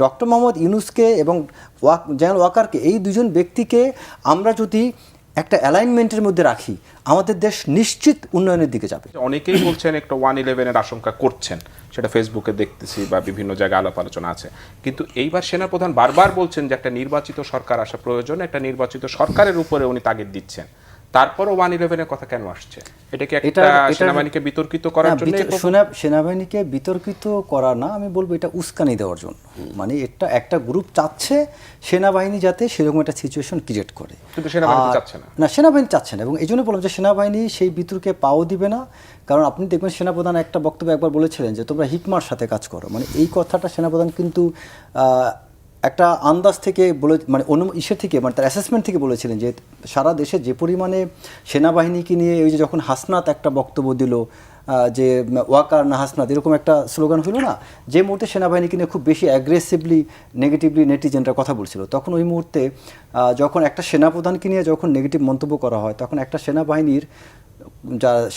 Doctor Mohammad ইউনূসকে এবং general ওয়াকারকে, এই দুজন ব্যক্তিকে আমরা যদি একটা অ্যালাইনমেন্টের মধ্যে রাখি, আমাদের দেশ নিশ্চিত উন্নয়নের দিকে যাবে। অনেকেই বলছেন একটা 111-এর আশঙ্কা করছেন, সেটা ফেসবুকে দেখতেছি বা বিভিন্ন জায়গায় আলাপ আলোচনা আছে। কিন্তু এইবার সেনাপ্রধান বারবার বলছেন যে একটা নির্বাচিত সরকার আসা প্রয়োজন, একটা নির্বাচিত সরকারের উপরে উনি তাগিদ দিচ্ছেন। তারপরও 111-এর কথা কেন আসছে? এটা কি একটা সেনাবাহিনীকে বিতর্কিত করার জন্য? সেনাবাহিনীকে বিতর্কিত করা না, আমি বলবো এটা উস্কানি দেওয়ার জন্য। মানে এটা একটা গ্রুপ চাচ্ছে সেনাবাহিনী যাতে সেরকম একটা সিচুয়েশন ক্রিয়েট করে, কিন্তু সেনাবাহিনী চাচ্ছে না। না, সেনাবাহিনী চাচ্ছে না, এবং এই জন্য বললাম যে সেনাবাহিনী সেই বিতর্কে পাও দিবে না। কারণ আপনি দেখবেন সেনাপ্রধান একটা বক্তব্য একবার বলেছিলেন যে তোমরা হিকমার সাথে কাজ করো। মানে এই কথাটা সেনাপ্রধান কিন্তু একটা আন্দাজ থেকে বলে, মানে ইসের থেকে, মানে তার অ্যাসেসমেন্ট থেকে বলেছিলেন যে সারা দেশে যে পরিমাণে সেনাবাহিনীকে নিয়ে ওই যে যখন হাসনাত একটা বক্তব্য দিল যে ওয়াকার না হাসনাত এরকম একটা স্লোগান হলো না, যে মুহূর্তে সেনাবাহিনীকে নিয়ে খুব বেশি অ্যাগ্রেসিভলি নেগেটিভলি নেটিজেনরা কথা বলছিল, তখন ওই মুহূর্তে যখন একটা সেনাপ্রধানকে নিয়ে যখন নেগেটিভ মন্তব্য করা হয়, তখন একটা সেনাবাহিনীর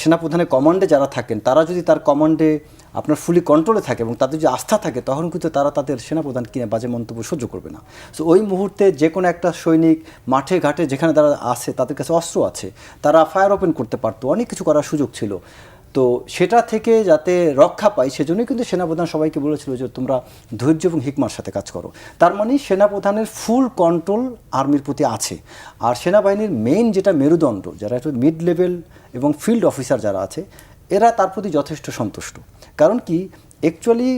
সেনাপ্রধানের কমান্ডে যারা থাকেন, তারা যদি তার কমান্ডে আপনার ফুলি কন্ট্রোলে থাকে এবং তাদের যদি আস্থা থাকে, তখন কিন্তু তারা তাদের সেনাপ্রধানকে নিয়ে বাজে মন্তব্য সহ্য করবে না। সো ওই মুহূর্তে যে কোনো একটা সৈনিক মাঠে ঘাটে যেখানে তারা আছে, তাদের কাছে অস্ত্র আছে, তারা ফায়ার ওপেন করতে পারতো, অনেক কিছু করার সুযোগ ছিল। তো সেটা থেকে যাতে রক্ষা পাই, সেজন্যই কিন্তু সেনাপ্রধান সবাইকে বলেছিল যে তোমরা ধৈর্য এবং হিকমার সাথে কাজ করো। তার মানে সেনাপ্রধানের ফুল কন্ট্রোল আর্মির প্রতি আছে। আর সেনাবাহিনীর মেইন যেটা মেরুদণ্ড, যারা একটু মিড লেভেল এবং ফিল্ড অফিসার যারা আছে, এরা তার প্রতি যথেষ্ট সন্তুষ্ট। কারণ কি, অ্যাকচুয়ালি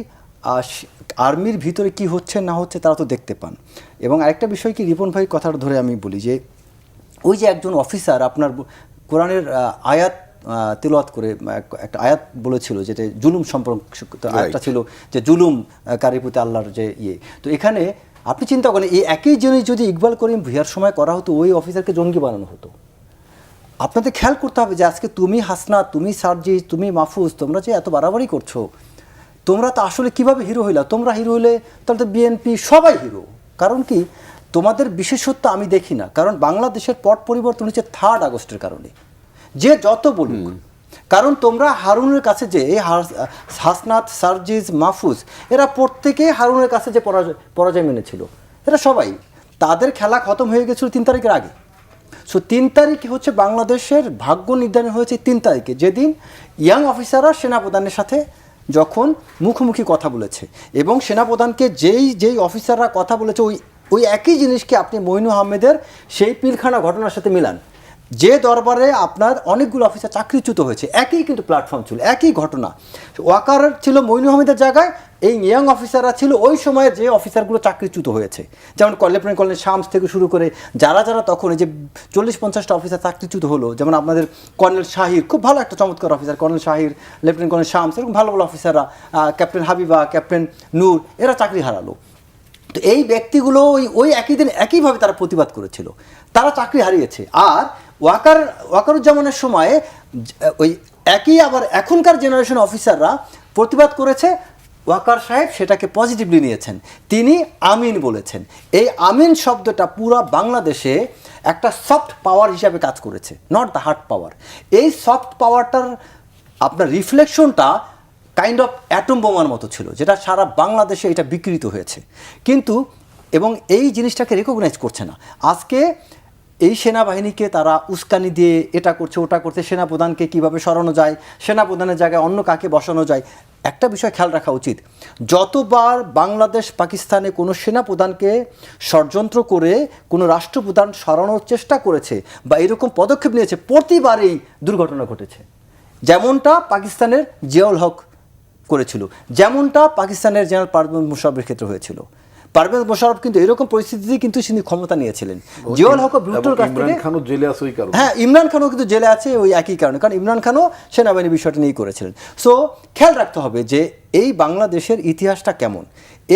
আর্মির ভিতরে কি হচ্ছে না হচ্ছে তারা তো দেখতে পান। এবং আরেকটা বিষয় কি, রিপন ভাইয়ের কথাটা ধরে আমি বলি যে ওই যে একজন অফিসার আপনার কোরআনের আয়াত তিলাওয়াত করে একটা আয়াত বলেছিল, যেটা জুলুম সম্পর্কিত আয়াতটা ছিল, যে জুলুমকারীর প্রতি আল্লাহর যে তো এখানে আপনি চিন্তা করেন এই একই জিনিস যদি ইকবাল করিম ভূঁইয়ার সময় করা হতো, ওই অফিসারকে জঙ্গি বানানো হতো। আপনাদের খেয়াল করতে হবে যে আজকে তুমি হাসনা, তুমি সার্জিস, তুমি মাহফুজ, তোমরা যে এত বাড়াবাড়ি করছো, তোমরা তো আসলে কিভাবে হিরো হইলা? তোমরা হিরো হইলে তাহলে তো বিএনপি সবাই হিরো। কারণ কি, তোমাদের বিশেষত্ব আমি দেখি না। কারণ বাংলাদেশের পট পরিবর্তন হচ্ছে 3 আগস্টের কারণে, যে যত বলুক। কারণ তোমরা হারুনের কাছে যে এই হাসনাত, সার্জিস, মাহফুজ, এরা প্রত্যেকে হারুনের কাছে যে পরাজয় মেনেছিল, এরা সবাই, তাদের খেলা খতম হয়ে গেছিল 3 তারিখের আগে। সো 3 তারিখে হচ্ছে বাংলাদেশের ভাগ্য নির্ধারণ হয়েছে 3 তারিখে, যেদিন ইয়াং অফিসাররা সেনাপ্রধানের সাথে যখন মুখোমুখি কথা বলেছে, এবং সেনাপ্রধানকে যেই অফিসাররা কথা বলেছে ওই একই জিনিসকে আপনি মঈনু আহমেদের সেই পিলখানা ঘটনার সাথে মিলান, যে দরবারে আপনার অনেকগুলো অফিসার চাকরিচ্যুত হয়েছে, একই কিন্তু প্ল্যাটফর্ম ছিল, একই ঘটনা। ওয়াকার ছিল মঈনু আহমেদের জায়গায়, এই ইয়াং অফিসাররা ছিল ওই সময়ে যে অফিসারগুলো চাকরিচ্যুত হয়েছে, যেমন লেফটেন্যান্ট কর্নেল শামস থেকে শুরু করে যারা তখন এই যে 40-50টা অফিসার চাকরিচ্যুত হলো, যেমন আপনাদের কর্নেল শাহির, খুব ভালো একটা চমৎকার officer, colonel Shahir, lieutenant colonel Shams, এরকম ভালো ভালো অফিসাররা, ক্যাপ্টেন হাবিবা, ক্যাপ্টেন নূর, এরা চাকরি হারালো। তো এই ব্যক্তিগুলো ওই একই দিন একইভাবে তারা প্রতিবাদ করেছিল, তারা চাকরি হারিয়েছে। আর ওয়াকারুজ্জামানের সময়ে ওই একই আবার এখনকার জেনারেশন অফিসাররা প্রতিবাদ করেছে, ওয়াকার সাহেব সেটাকে পজিটিভলি নিয়েছেন, তিনি আমিন বলেছেন। এই আমিন শব্দটা পুরো বাংলাদেশে একটা সফট পাওয়ার হিসাবে কাজ করেছে, নট দ্য হার্ড পাওয়ার। এই সফট পাওয়ারটার আপনার রিফ্লেকশনটা কাইন্ড অফ অ্যাটম বোমার মতো ছিল, যেটা সারা বাংলাদেশে এটা বিকৃত হয়েছে। কিন্তু এবং এই জিনিসটাকে রেকগনাইজ করছে না। আজকে এই সেনাবাহিনীকে তারা উস্কানি দিয়ে এটা করছে ওটা করছে, সেনাপ্রধানকে কীভাবে সরানো যায়, সেনাপ্রধানের জায়গায় অন্য কাকে বসানো যায়। একটা বিষয় খেয়াল রাখা উচিত, যতবার বাংলাদেশ পাকিস্তানে কোনো সেনাপ্রধানকে ষড়যন্ত্র করে কোনো রাষ্ট্রপ্রধান সরানোর চেষ্টা করেছে বা এরকম পদক্ষেপ নিয়েছে, প্রতিবারেই দুর্ঘটনা ঘটেছে। যেমনটা পাকিস্তানের জিয়াউল হক করেছিল, যেমনটা পাকিস্তানের জেনারেল পারভেজ মোশাররফের ক্ষেত্রে হয়েছিল। পারভেজ মোশাররফ কিন্তু এরকম পরিস্থিতিতে কিন্তু তিনি ক্ষমতা নিয়েছিলেন। জিয়াউল হক ব্রুটোর কাছ থেকে, হ্যাঁ, ইমরান খানও কিন্তু জেলে আছে ওই একই কারণে, কারণ ইমরান খানও সেনাবাহিনীর বিষয়টা নিয়েই করেছিলেন। সো খেয়াল রাখতে হবে যে এই বাংলাদেশের ইতিহাসটা কেমন।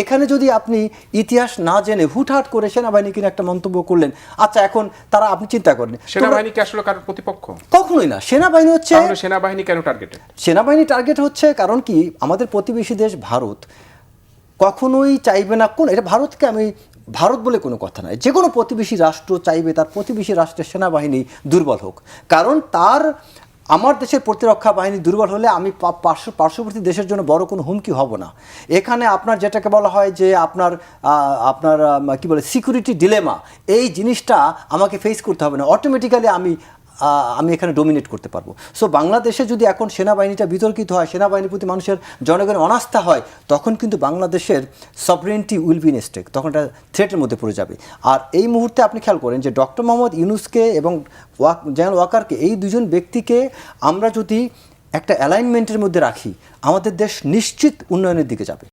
এখানে যদি আপনি ইতিহাস না জেনে হুটহাট করে সেনাবাহিনী কিনে একটা মন্তব্য করলেন, আচ্ছা এখন তারা, আপনি চিন্তা করেন সেনাবাহিনী কি আসলে কারোর প্রতিপক্ষ? কখনোই না। সেনাবাহিনী হচ্ছে, সেনাবাহিনী কেন টার্গেটেড? সেনাবাহিনী টার্গেট হচ্ছে কারণ কি, আমাদের প্রতিবেশী দেশ ভারত কখনোই চাইবে না, এটা ভারতকে আমি ভারত বলে কোনো কথা নয়, যে কোনো প্রতিবেশী রাষ্ট্র চাইবে তার প্রতিবেশী রাষ্ট্রের সেনাবাহিনী দুর্বল হোক, কারণ তার আমার দেশের প্রতিরক্ষা বাহিনী দুর্বল হলে আমি পার্শ্ববর্তী দেশের জন্য বড় কোনো হুমকি হব না। এখানে আপনার যেটাকে বলা হয় যে আপনার কি বলে সিকিউরিটি ডিলেমা, এই জিনিসটা আমাকে ফেস করতে হবে না, অটোমেটিক্যালি আমি এখানে ডোমিনেট করতে পারবো। সো বাংলাদেশে যদি এখন সেনাবাহিনীটা বিতর্কিত হয়, সেনাবাহিনীর প্রতি মানুষের জনগণের অনাস্থা হয়, তখন কিন্তু বাংলাদেশের sovereignty will be in stake, তখন এটা থ্রেটের মধ্যে পড়ে যাবে। আর এই মুহূর্তে আপনি খেয়াল করেন যে ডক্টর মোহাম্মদ ইউনূসকে এবং জেনারেল ওয়াকারকে, এই দুজন ব্যক্তিকে আমরা যদি একটা অ্যালাইনমেন্টের মধ্যে রাখি, আমাদের দেশ নিশ্চিত উন্নয়নের দিকে যাবে।